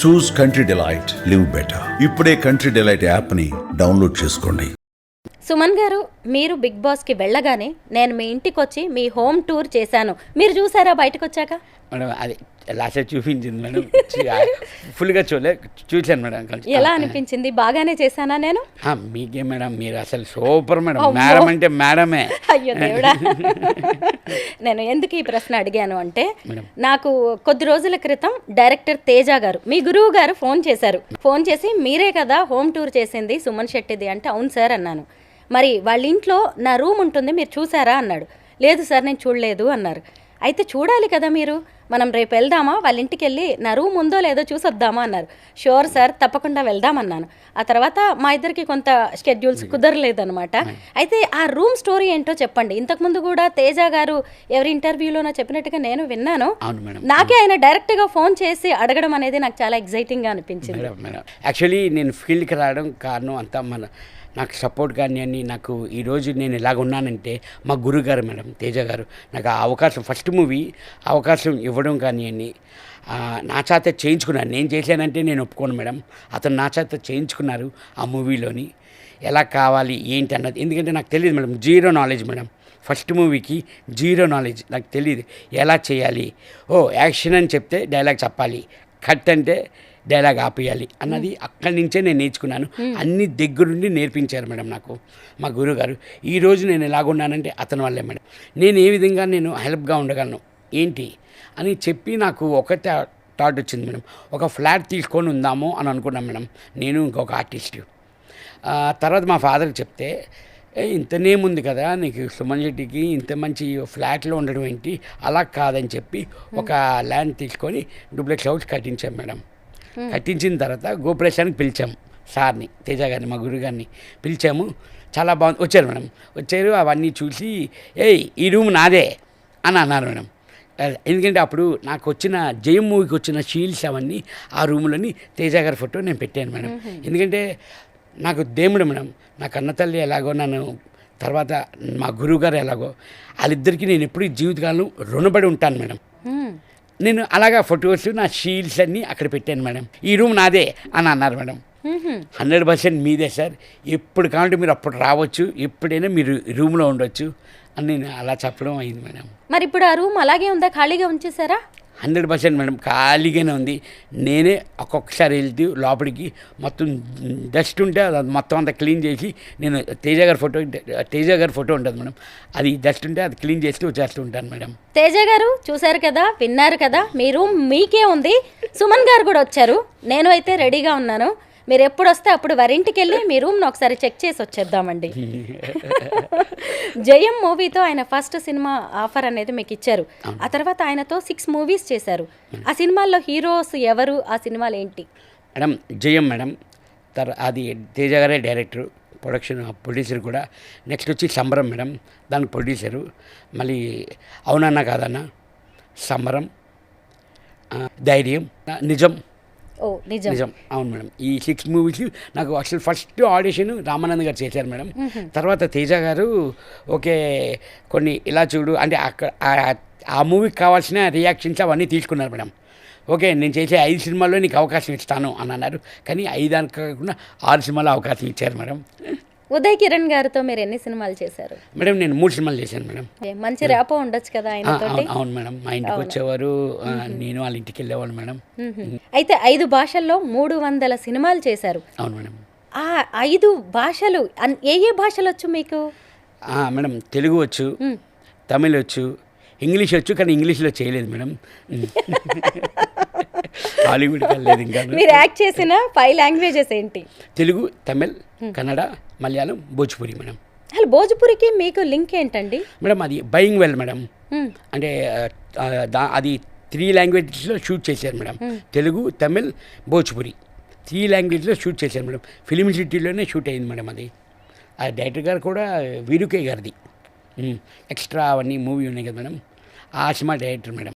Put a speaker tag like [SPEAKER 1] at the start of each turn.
[SPEAKER 1] చూస్ country delight, live better. ఇప్పుడే country delight యాప్ని download చేసుకోండి.
[SPEAKER 2] సుమన్ గారు, మీరు బిగ్ బాస్కి వెళ్ళగానే నేను మీ ఇంటికి వచ్చి మీ హోమ్ టూర్ చేశాను. మీరు చూసారా బయటకు వచ్చాక?
[SPEAKER 3] మేడం అది లాస్ట్ చూపించింది మేడం. ఫుల్గా చూసాను మేడం.
[SPEAKER 2] ఎలా అనిపించింది? బాగానే చేశానా నేను?
[SPEAKER 3] మీకే మేడం, మీరు అసలు సూపర్ మేడం. మేడం అంటే మేడమే.
[SPEAKER 2] అయ్యో దేవుడా. నేను ఎందుకు ఈ ప్రశ్న అడిగాను అంటే, నాకు కొద్ది రోజుల క్రితం డైరెక్టర్ తేజ గారు, మీ గురువు గారు ఫోన్ చేశారు. ఫోన్ చేసి మీరే కదా హోమ్ టూర్ చేసింది సుమన్ శెట్టిది అంటే, అవును సార్ అన్నాను. మరి వాళ్ళ ఇంట్లో నా రూమ్ ఉంటుంది, మీరు చూసారా అన్నాడు. లేదు సార్ నేను చూడలేదు అన్నారు. అయితే చూడాలి కదా మీరు, మనం రేపు వెళ్దామా, వాళ్ళ ఇంటికి వెళ్ళి నా రూమ్ ఉందో లేదో చూసొద్దామా అన్నారు. షూర్ సార్ తప్పకుండా వెళ్దామన్నాను. ఆ తర్వాత మా ఇద్దరికి కొంత షెడ్యూల్స్ కుదరలేదనమాట. అయితే ఆ రూమ్ స్టోరీ ఏంటో చెప్పండి. ఇంతకుముందు కూడా తేజ గారు ఎవరి ఇంటర్వ్యూలోనో చెప్పినట్టుగా నేను విన్నాను. నాకే ఆయన డైరెక్ట్గా ఫోన్ చేసి అడగడం అనేది నాకు చాలా ఎగ్జైటింగ్గా అనిపించింది.
[SPEAKER 3] యాక్చువల్లీ నేను ఫీల్డ్కి రావడం కారణం అంతా నాకు సపోర్ట్ కానీ నాకు ఈరోజు నేను ఇలాగ ఉన్నానంటే మా గురుగారు మేడం, తేజ గారు నాకు ఆ అవకాశం, ఫస్ట్ మూవీ అవకాశం ఇవ్వడం కానీ నా చేత చేయించుకున్నారు. నేను చేశానంటే నేను ఒప్పుకోను మేడం. అతను నా చేత చేయించుకున్నారు ఆ మూవీలోని. ఎలా కావాలి ఏంటి అన్నది, ఎందుకంటే నాకు తెలియదు madam, zero knowledge madam. First మూవీకి జీరో నాలెడ్జ్, నాకు తెలియదు ఎలా చేయాలి. యాక్షన్ అని చెప్తే డైలాగ్ చెప్పాలి, కట్ అంటే డైలాగ్ ఆపేయాలి అన్నది అక్కడి నుంచే నేను నేర్చుకున్నాను. అన్ని దగ్గరుండి నేర్పించారు మేడం నాకు మా గురువుగారు. ఈరోజు నేను ఎలాగున్నానంటే అతని వల్లే మేడం. నేను ఏ విధంగా నేను హెల్ప్గా ఉండగలను ఏంటి అని చెప్పి నాకు ఒక థాట్ వచ్చింది మేడం. ఒక ఫ్లాట్ తీసుకొని ఉందాము అని అనుకున్నాం మేడం, నేను ఇంకొక ఆర్టిస్ట్. తర్వాత మా ఫాదర్కి చెప్తే, ఇంతనేముంది కదా నీకు సుమన్ శెట్టికి ఇంత మంచి ఫ్లాట్లో ఉండడం ఏంటి, అలా కాదని చెప్పి ఒక ల్యాండ్ తీసుకొని డూప్లెక్స్ హౌస్ కట్టించాం మేడం. కట్టించిన తర్వాత గోపురేషానికి పిలిచాము సార్ని, తేజ గారిని, మా గురుగారిని పిలిచాము. చాలా బాగుంది, వచ్చారు మేడం. వచ్చారు, అవన్నీ చూసి ఈ రూమ్ నాదే అని అన్నారు మేడం. ఎందుకంటే అప్పుడు నాకు వచ్చిన జయం మూవీకి వచ్చిన షీల్డ్స్ అవన్నీ ఆ రూమ్లోని తేజ గారి ఫోటో నేను పెట్టాను మేడం. ఎందుకంటే నాకు దేవుడు మేడం, నా కన్నతల్లి ఎలాగో, నన్ను తర్వాత మా గురువుగారు ఎలాగో, వాళ్ళిద్దరికీ నేను ఎప్పుడు జీవితకాలం రుణపడి ఉంటాను మేడం. నేను అలాగా ఫొటోస్, నా షీల్డ్స్ అన్నీ అక్కడ పెట్టాను మేడం. ఈ రూమ్ నాదే అని అన్నారు మేడం. 100% మీదే సార్, ఎప్పుడు కావాలంటే మీరు అప్పుడు రావచ్చు, ఎప్పుడైనా మీరు రూమ్లో ఉండొచ్చు అని నేను అలా చెప్పడం అయింది మేడం.
[SPEAKER 2] మరి ఇప్పుడు ఆ రూమ్ అలాగే ఉందా, ఖాళీగా ఉంచేసారా?
[SPEAKER 3] 100% మేడం, ఖాళీగానే ఉంది. నేనే ఒక్కొక్కసారి వెళ్తూ లోపలికి మొత్తం డస్ట్ ఉంటే అది మొత్తం అంతా క్లీన్ చేసి, నేను తేజ గారి ఫోటో ఉంటుంది మేడం, అది డస్ట్ ఉంటే అది క్లీన్ చేస్తూ వచ్చేస్తూ ఉంటాను మేడం.
[SPEAKER 2] తేజ గారు చూశారు కదా, విన్నారు కదా, మీ రూమ్ మీకే ఉంది. సుమన్ గారు కూడా వచ్చారు, నేను అయితే రెడీగా ఉన్నాను. మీరు ఎప్పుడు వస్తే అప్పుడు వారింటికి వెళ్ళి మీ రూమ్ను ఒకసారి చెక్ చేసి వచ్చేద్దామండి. జయం మూవీతో ఆయన ఫస్ట్ సినిమా ఆఫర్ అనేది మీకు ఇచ్చారు. ఆ తర్వాత ఆయనతో 6 మూవీస్ చేశారు. ఆ సినిమాల్లో హీరోస్ ఎవరు, ఆ సినిమాలు ఏంటి?
[SPEAKER 3] మేడం జయం మేడం, అది తేజ గారే డైరెక్టరు, ప్రొడ్యూసర్ కూడా. నెక్స్ట్ వచ్చి సంబరం మేడం, దానికి ప్రొడ్యూసరు. మళ్ళీ అవునన్నా కాదన్నా, సంబరం, ధైర్యం, నిజం. నిజం, అవును మేడం. ఈ 6 మూవీస్ నాకు అసలు ఫస్ట్ ఆడిషన్ రామానంద్ గారు చేశారు మేడం. తర్వాత తేజ గారు ఓకే కొన్ని ఇలా చూడు అంటే అక్కడ ఆ మూవీకి కావాల్సిన రియాక్షన్స్ అవన్నీ తీసుకున్నారు మేడం. ఓకే నేను చేసే 5 సినిమాల్లో నీకు అవకాశం ఇస్తాను అని అన్నారు. కానీ 5 అని కాకుండా 6 సినిమాల్లో అవకాశం ఇచ్చారు మేడం.
[SPEAKER 2] ఉదయ్ కిరణ్ గారితో మీరు ఎన్ని సినిమాలు చేశారు?
[SPEAKER 3] మేడం నేను 3 సినిమాలు చేశాను మేడం.
[SPEAKER 2] మంచి ర్యాపో ఉండొచ్చు కదా ఆయనతోటి?
[SPEAKER 3] అవును మేడం, మా ఇంటికి వచ్చేవారు, నేను వాళ్ళ ఇంటికి వెళ్ళేవాళ్ళు మేడం.
[SPEAKER 2] అయితే 5 భాషల్లో 300 సినిమాలు చేశారు.
[SPEAKER 3] అవును మేడం.
[SPEAKER 2] ఆ 5 భాషలు ఏ భాషలు వచ్చు మీకు?
[SPEAKER 3] మేడం తెలుగు వచ్చు, తమిళ్ వచ్చు, ఇంగ్లీష్ వచ్చు, కానీ ఇంగ్లీష్లో చేయలేదు మేడం. హాలీవుడ్కి వెళ్ళలేదు. ఇంకా
[SPEAKER 2] మీరు యాక్ట్ చేసిన 5 లాంగ్వేజెస్ ఏంటి?
[SPEAKER 3] తెలుగు, తమిళ్, కన్నడ, మలయాళం, భోజ్పురి మేడం.
[SPEAKER 2] అసలు భోజ్పురికి మీకు లింక్ ఏంటండి?
[SPEAKER 3] మేడం అది బయింగ్ వెల్ మేడం, అంటే అది 3 లాంగ్వేజెస్లో షూట్ చేశారు మేడం. తెలుగు, తమిళ్, భోజ్పురి 3 లాంగ్వేజ్లో షూట్ చేశారు మేడం. ఫిలిం సిటీలోనే షూట్ అయింది మేడం. అది ఆ డైరెక్టర్ గారు కూడా వీరుకే గారిది. ఎక్స్ట్రా అవన్నీ మూవీ ఉన్నాయి కదా మేడం, ఆ సినిమా డైరెక్టర్ మేడం.